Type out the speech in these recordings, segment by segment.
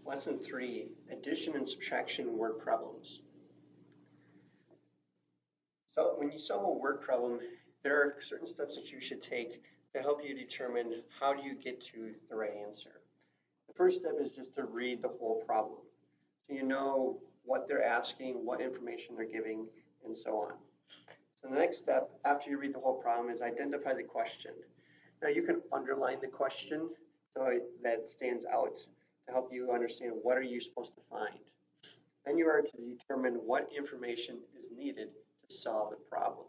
Lesson 3, Addition and Subtraction Word Problems. So when you solve a word problem, there are certain steps that you should take to help you determine how do you get to the right answer. The first step is just to read the whole problem. So you know what they're asking, what information they're giving, and so on. So the next step after you read the whole problem is identify the question. Now you can underline the question so that stands out to help you understand what are you supposed to find. Then you are to determine what information is needed to solve the problem.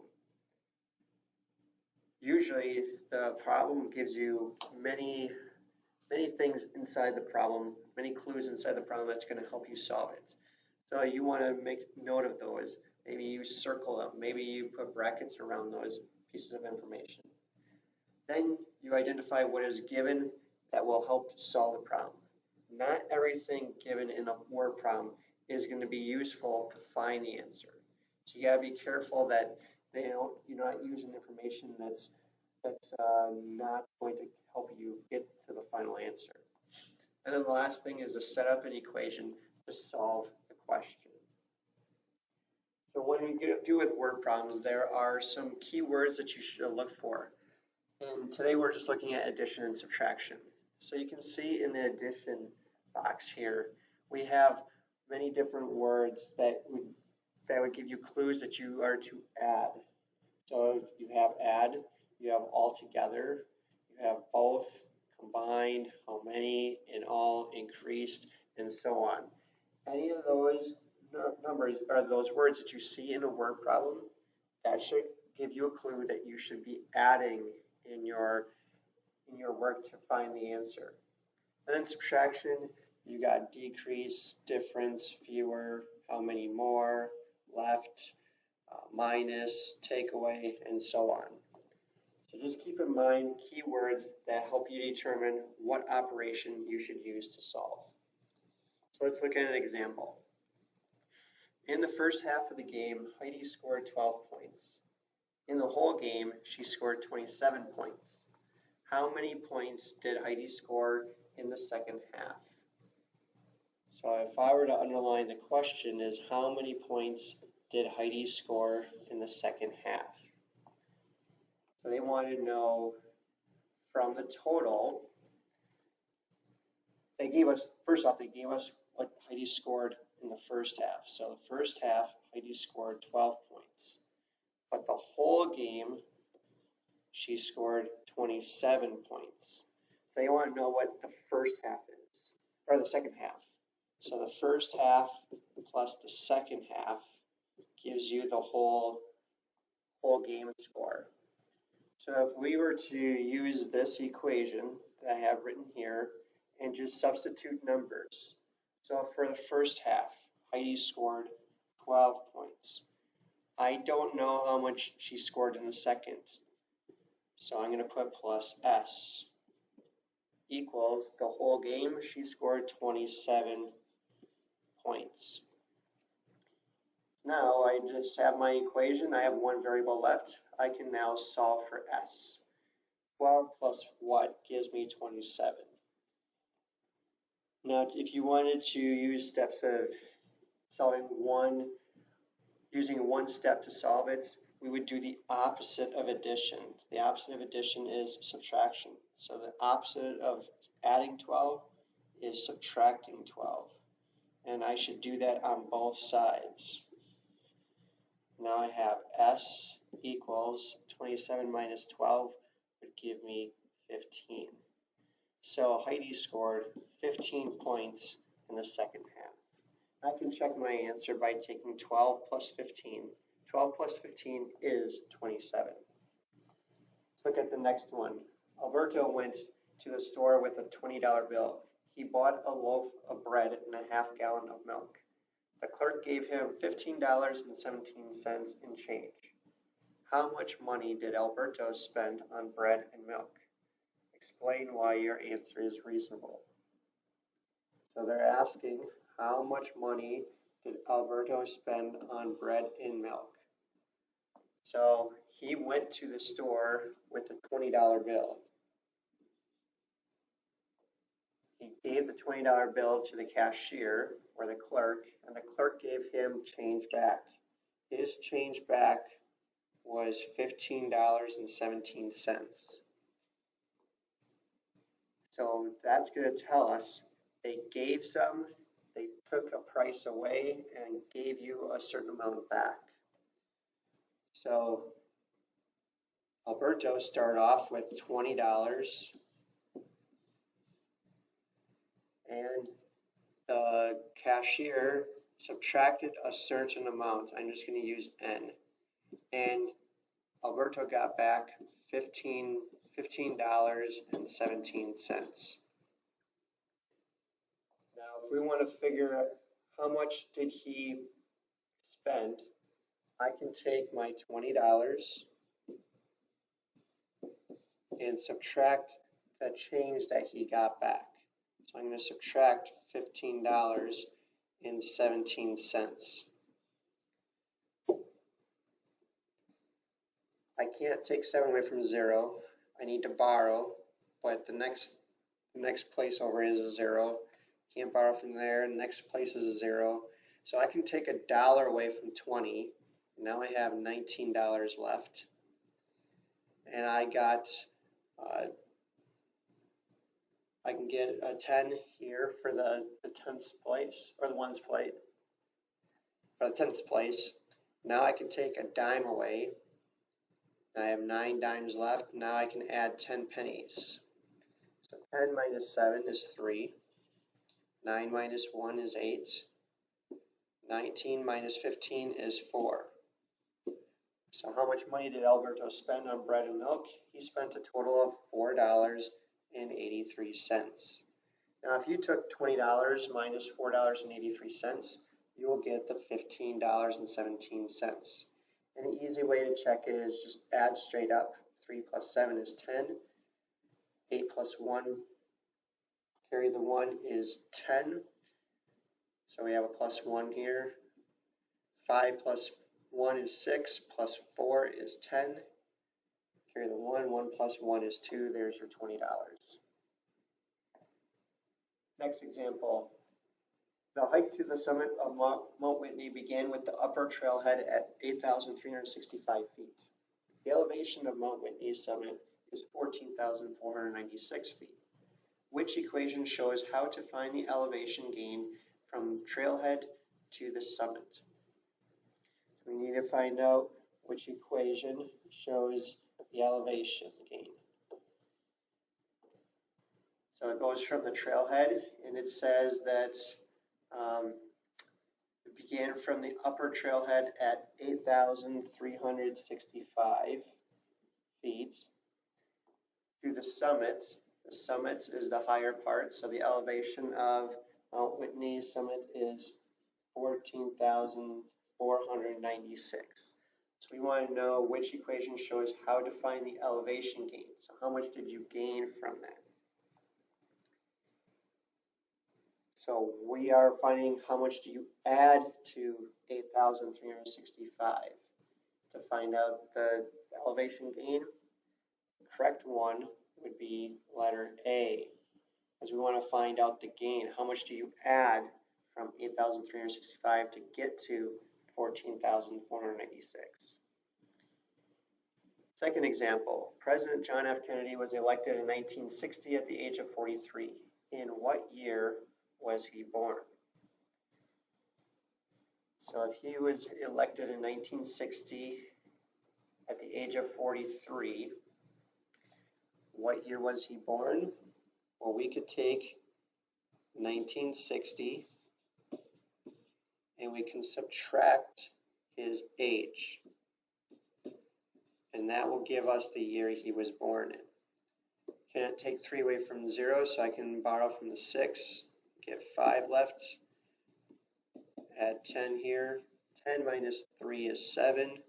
Usually the problem gives you many things inside the problem, many clues inside the problem that's going to help you solve it. So you want to make note of those. Maybe you circle them, maybe you put brackets around those pieces of information. Then you identify what is given that will help solve the problem. Not everything given in a word problem is going to be useful to find the answer. So you got to be careful that you're not using information that's not going to help you get to the final answer. And then the last thing is to set up an equation to solve the question. So when we do with word problems, there are some key words that you should look for. And today we're just looking at addition and subtraction. So you can see in the addition box here, we have many different words that would give you clues that you are to add. So you have add, you have altogether, you have both, combined, how many, in all, increased, and so on. Any of those numbers are those words that you see in a word problem that should give you a clue that you should be adding in your work to find the answer. And then subtraction, you got decrease, difference, fewer, how many more, left, minus, take away, and so on. So just keep in mind keywords that help you determine what operation you should use to solve. So let's look at an example. In the first half of the game, Heidi scored 12 points. In the whole game, she scored 27 points. How many points did Heidi score in the second half? So if I were to underline the question is how many points did Heidi score in the second half? So they wanted to know from the total. First off, they gave us what Heidi scored in the first half. So the first half, Heidi scored 12 points. But the whole game, she scored 27 points. So you want to know what the first half is, or the second half. So the first half plus the second half gives you the whole game score. So if we were to use this equation that I have written here and just substitute numbers. So for the first half, Heidi scored 12 points. I don't know how much she scored in the second. So I'm going to put plus S equals the whole game. She scored 27 points. Now I just have my equation. I have one variable left. I can now solve for S. 12 plus what gives me 27. Now if you wanted to use steps of using one step to solve it, we would do the opposite of addition. The opposite of addition is subtraction. So the opposite of adding 12 is subtracting 12. And I should do that on both sides. Now I have S equals 27 minus 12 would give me 15. So Heidi scored 15 points in the second half. I can check my answer by taking 12 plus 15. 12 plus 15 is 27. Let's look at the next one. Alberto went to the store with a $20 bill. He bought a loaf of bread and a half gallon of milk. The clerk gave him $15.17 in change. How much money did Alberto spend on bread and milk? Explain why your answer is reasonable. So they're asking how much money did Alberto spend on bread and milk? So he went to the store with a $20 bill. He gave the $20 bill to the cashier or the clerk, and the clerk gave him change back. His change back was $15.17. So that's going to tell us they gave some, they took a price away and gave you a certain amount back. So Alberto started off with $20 and the cashier subtracted a certain amount. I'm just going to use N. And Alberto got back $15.17. Now, if we want to figure out how much did he spend, I can take my $20 and subtract the change that he got back. So I'm going to subtract $15.17. I can't take 7 away from 0. I need to borrow, but the next place over is a 0. Can't borrow from there. Next place is a 0. So I can take $1 away from 20. Now I have $19 left. And I got, I can get a 10 here for the 10th place, or the 1's place, for the 10th place. Now I can take a dime away. I have 9 dimes left. Now I can add 10 pennies. So 10 minus 7 is 3. 9 minus 1 is 8. 19 minus 15 is 4. So how much money did Alberto spend on bread and milk? He spent a total of $4.83. Now if you took $20 minus $4.83, you will get the $15.17. And the easy way to check it is just add straight up. 3 plus 7 is 10. 8 plus 1, carry the 1, is 10. So we have a plus 1 here. 5 plus 1 is 6, plus 4 is 10. Carry the 1, 1 plus 1 is 2. There's your $20. Next example. The hike to the summit of Mount Whitney began with the upper trailhead at 8,365 feet. The elevation of Mount Whitney's summit is 14,496 feet. Which equation shows how to find the elevation gain from trailhead to the summit? We need to find out which equation shows the elevation gain. So it goes from the trailhead, and it says that it began from the upper trailhead at 8,365 feet to the summit. The summit is the higher part, so the elevation of Mount Whitney's summit is 14,496. So we want to know which equation shows how to find the elevation gain. So how much did you gain from that? So we are finding how much do you add to 8,365 to find out the elevation gain. The correct one would be letter A, as we want to find out the gain. How much do you add from 8,365 to get to 14,496? Second example, President John F. Kennedy was elected in 1960 at the age of 43. In what year was he born? So if he was elected in 1960 at the age of 43, what year was he born? Well, we could take 1960 and we can subtract his age, and that will give us the year he was born in. Can't take 3 away from 0, so I can borrow from the 6. Get 5 left, add 10 here. 10 minus 3 is 7,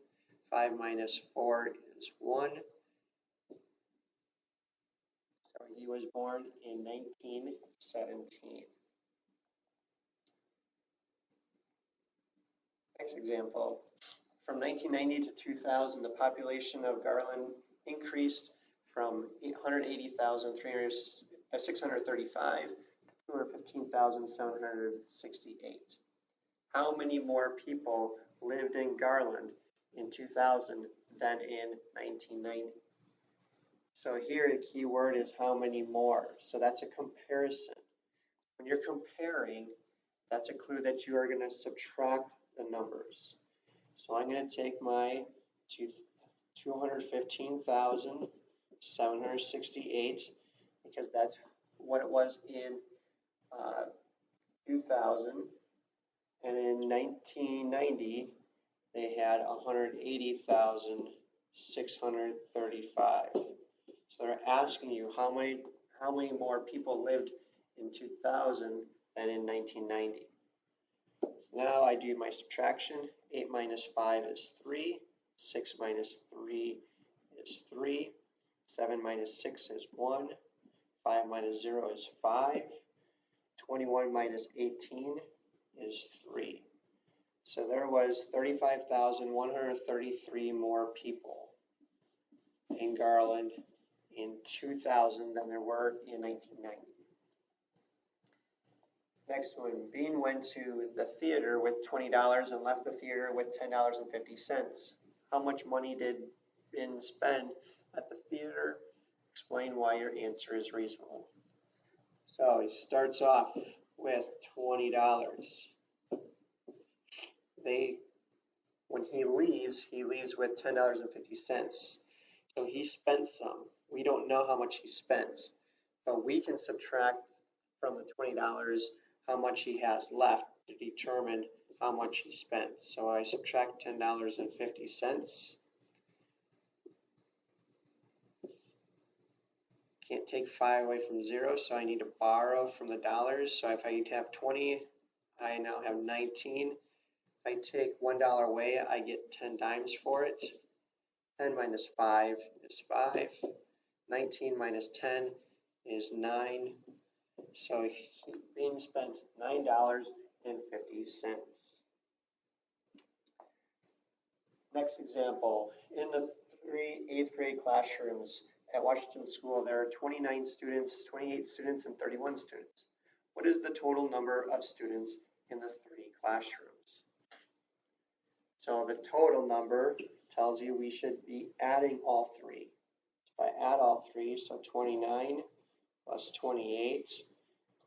5 minus 4 is 1. So he was born in 1917. Next example, from 1990 to 2000, the population of Garland increased from 180,635 to 215,768. How many more people lived in Garland in 2000 than in 1990? So here the key word is how many more. So that's a comparison. When you're comparing, that's a clue that you are going to subtract the numbers. So I'm going to take my 215,768 because that's what it was in 2000, and in 1990 they had 180,635. So they're asking you how many more people lived in 2000 than in 1990. So now I do my subtraction. 8 minus 5 is 3. 6 minus 3 is 3. 7 minus 6 is 1. 5 minus 0 is 5. 21 minus 18 is 3. So there was 35,133 more people in Garland in 2000 than there were in 1990. Next one, Bean went to the theater with $20 and left the theater with $10.50. How much money did Bean spend at the theater? Explain why your answer is reasonable. So he starts off with $20. When he leaves with $10.50. So he spent some. We don't know how much he spent, but we can subtract from the $20 how much he has left to determine how much he spent. So I subtract $10.50. Can't take 5 away from 0, so I need to borrow from the dollars. So if I have 20, I now have 19. If I take $1 away, I get 10 dimes for it. 10 minus 5 is 5. 19 minus 10 is 9. So Bean spent $9.50. Next example, in the 3 8th grade classrooms at Washington School, there are 28 students, and 31 students. What is the total number of students in the 3 classrooms? So the total number tells you we should be adding all 3. If I add all 3, so 29 plus 28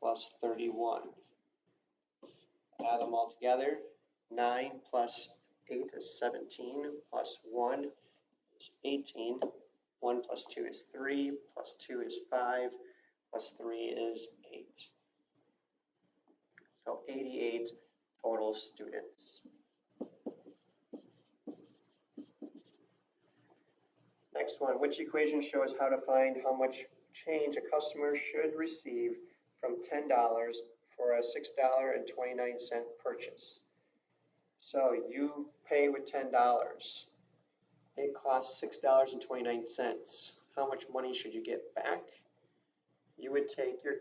plus 31. Add them all together. 9 plus 8 is 17, plus 1 is 18. 1 plus 2 is 3, plus 2 is 5, plus 3 is 8. So 88 total students. Next one, which equation shows how to find how much change a customer should receive from $10 for a $6.29 purchase? So you pay with $10. It costs $6.29. How much money should you get back? You would take your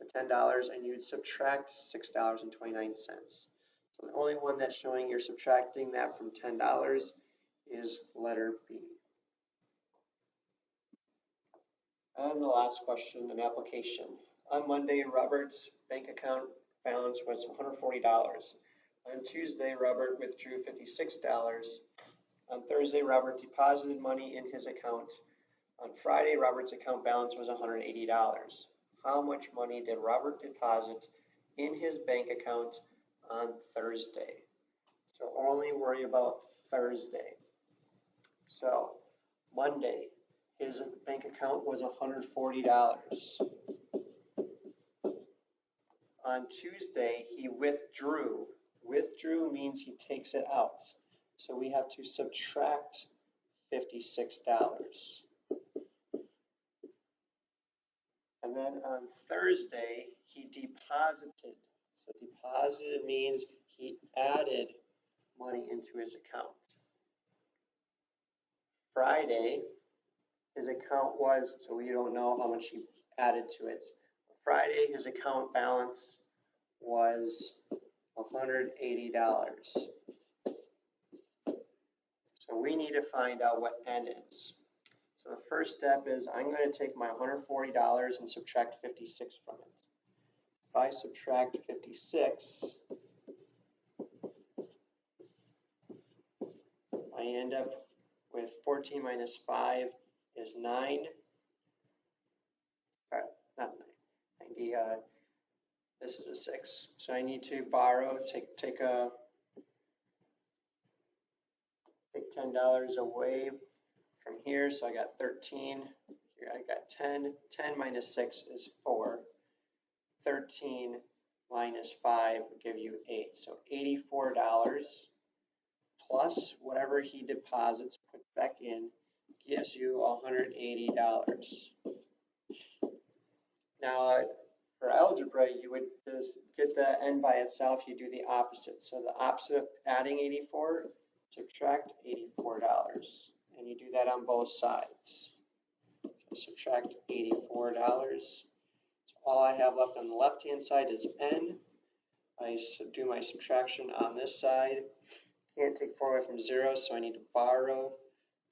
the $10 and you'd subtract $6.29. So the only one that's showing you're subtracting that from $10 is letter B. And the last question, an application. On Monday, Robert's bank account balance was $140. On Tuesday, Robert withdrew $56. On Thursday, Robert deposited money in his account. On Friday, Robert's account balance was $180. How much money did Robert deposit in his bank account on Thursday? So only worry about Thursday. So Monday, his bank account was $140. On Tuesday, he withdrew. Withdrew means he takes it out. So we have to subtract $56. And then on Thursday, he deposited. So deposited means he added money into his account. Friday, his account was, so we don't know how much he added to it. Friday, his account balance was $180. So we need to find out what N is. So the first step is I'm going to take my $140 and subtract 56 from it. if I subtract 56, I end up with 14 minus 5 is 9. Not 9. 90, this is a 6. So I need to borrow, take $10 away from here. So I got 13. Here I got 10. 10 minus 6 is 4. 13 minus 5 will give you 8. So $84 plus whatever he deposits, put back in, gives you $180. Now, for algebra, you would just get the n by itself, you do the opposite. So the opposite of adding 84, subtract $84. And you do that on both sides. So subtract $84. So all I have left on the left-hand side is n. I do my subtraction on this side. Can't take 4 away from 0, so I need to borrow.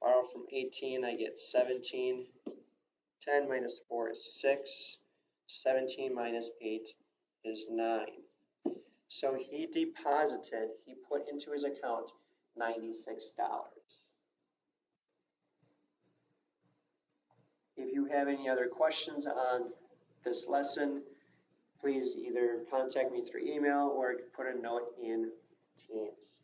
Borrow from 18, I get 17. 10 minus 4 is 6. 17 minus 8 is 9. So he deposited, he put into his account $96. If you have any other questions on this lesson, please either contact me through email or put a note in Teams.